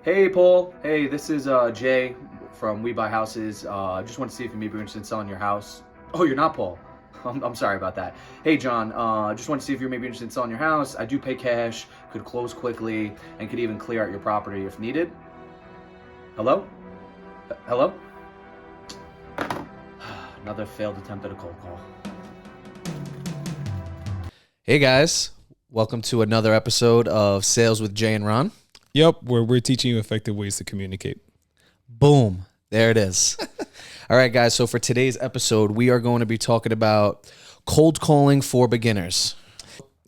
Hey, Paul. Hey, this is Jay from We Buy Houses. I just want to see if you may be interested in selling your house. Oh, you're not Paul. I'm sorry about that. Hey, John. Just want to see if you're maybe interested in selling your house. I do pay cash, could close quickly, and could even clear out your property if needed. Hello? Hello? Another failed attempt at a cold call. Hey guys, welcome to another episode of Sales with Jay and Ron. Yep, where we're teaching you effective ways to communicate. Boom, there it is. All right, guys, so for today's episode, we are going to be talking about cold calling for beginners.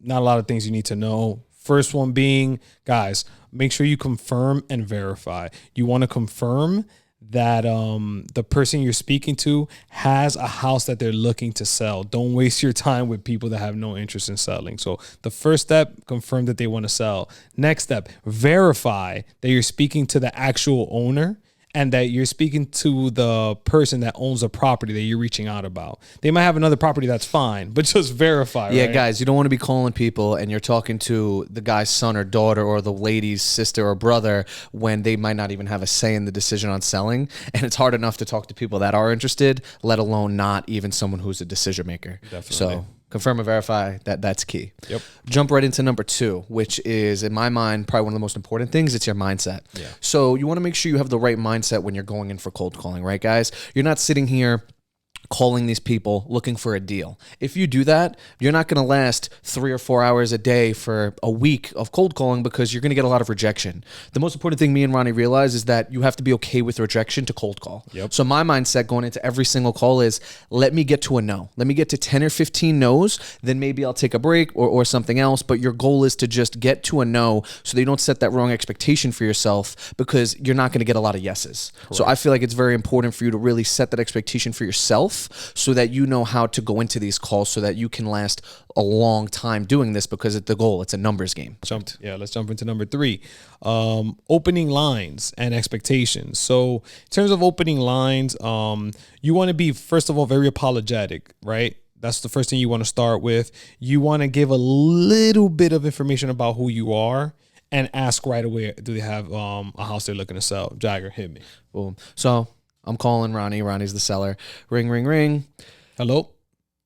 Not a lot of things you need to know. First one being, guys, make sure you confirm and verify. You want to confirm that the person you're speaking to has a house that they're looking to sell. Don't waste your time with people that have no interest in selling. So the first step, confirm that they want to sell. Next step, verify that you're speaking to the actual owner and that you're speaking to the person that owns the property that you're reaching out about. They might have another property, that's fine, but just verify. Yeah, right? guys, you don't want to be calling people and you're talking to the guy's son or daughter or the lady's sister or brother when they might not even have a say in the decision on selling. And it's hard enough to talk to people that are interested, let alone not even someone who's a decision maker. Definitely. So confirm and verify, that's key. Yep. Jump right into number 2, which is, in my mind, probably one of the most important things. It's your mindset. Yeah. So you want to make sure you have the right mindset when you're going in for cold calling, right, guys? You're not sitting here calling these people looking for a deal. If you do that, you're not going to last 3 or 4 hours a day for a week of cold calling because you're going to get a lot of rejection. The most important thing me and Ronnie realize is that you have to be okay with rejection to cold call. Yep. So my mindset going into every single call is, let me get to a no. Let me get to 10 or 15 no's, then maybe I'll take a break or something else. But your goal is to just get to a no so that you don't set that wrong expectation for yourself because you're not going to get a lot of yeses. Correct. So I feel like it's very important for you to really set that expectation for yourself so that you know how to go into these calls so that you can last a long time doing this because it's the goal. It's a numbers game. Let's jump into number 3. Opening lines and expectations. So in terms of opening lines, you want to be, first of all, very apologetic, right? That's the first thing you want to start with. You want to give a little bit of information about who you are and ask right away, do they have a house they're looking to sell? Jagger, hit me. Boom. So I'm calling Ronnie. Ronnie's the seller. Ring, ring, ring. Hello?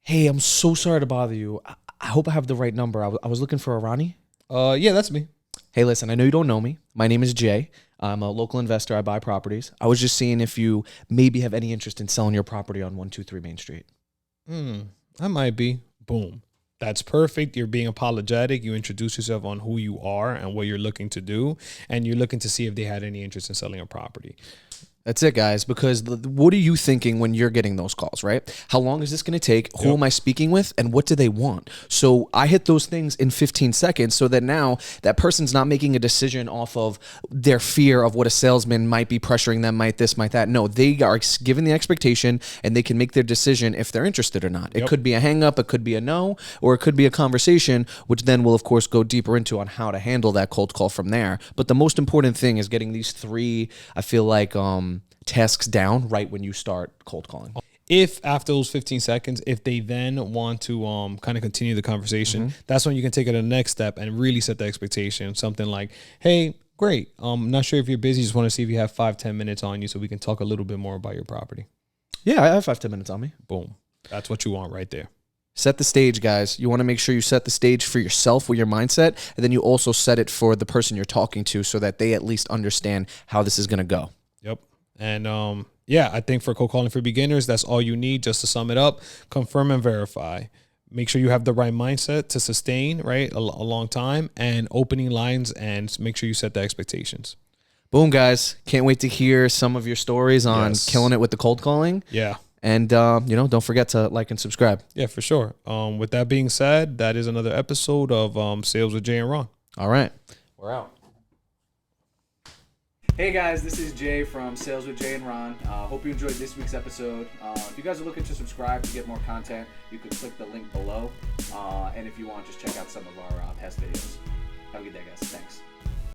Hey, I'm so sorry to bother you. I hope I have the right number. I was looking for a Ronnie. Yeah, that's me. Hey, listen, I know you don't know me. My name is Jay. I'm a local investor. I buy properties. I was just seeing if you maybe have any interest in selling your property on 123 Main Street. I might be. Boom. That's perfect. You're being apologetic. You introduce yourself on who you are and what you're looking to do. And you're looking to see if they had any interest in selling a property. That's it, guys, because what are you thinking when you're getting those calls, right? How long is this going to take? Who am I speaking with? And what do they want? So I hit those things in 15 seconds so that now that person's not making a decision off of their fear of what a salesman might be pressuring them, might this, might that. No, they are given the expectation and they can make their decision if they're interested or not. It could be a hang up, it could be a no, or it could be a conversation, which then we'll, of course, go deeper into on how to handle that cold call from there. But the most important thing is getting these 3, I feel like, tasks down right when you start cold calling. If after those 15 seconds, if they then want to kind of continue the conversation, that's when you can take it to the next step and really set the expectation. Something like, hey, great. I'm not sure if you're busy. Just want to see if you have 5-10 minutes on you so we can talk a little bit more about your property. Yeah, I have 5-10 minutes on me. Boom. That's what you want right there. Set the stage, guys. You want to make sure you set the stage for yourself with your mindset, and then you also set it for the person you're talking to so that they at least understand how this is going to go. Yep. And I think for cold calling for beginners, that's all you need. Just to sum it up, confirm and verify. Make sure you have the right mindset to sustain, right, a long time, and opening lines, and make sure you set the expectations. Boom, guys. Can't wait to hear some of your stories on killing it with the cold calling. Yeah. And, don't forget to like and subscribe. Yeah, for sure. With that being said, that is another episode of Sales with Jay and Ron. All right. We're out. Hey guys, this is Jay from Sales with Jay and Ron. Hope you enjoyed this week's episode. If you guys are looking to subscribe to get more content, you can click the link below. And if you want, just check out some of our past videos. Have a good day, guys. Thanks.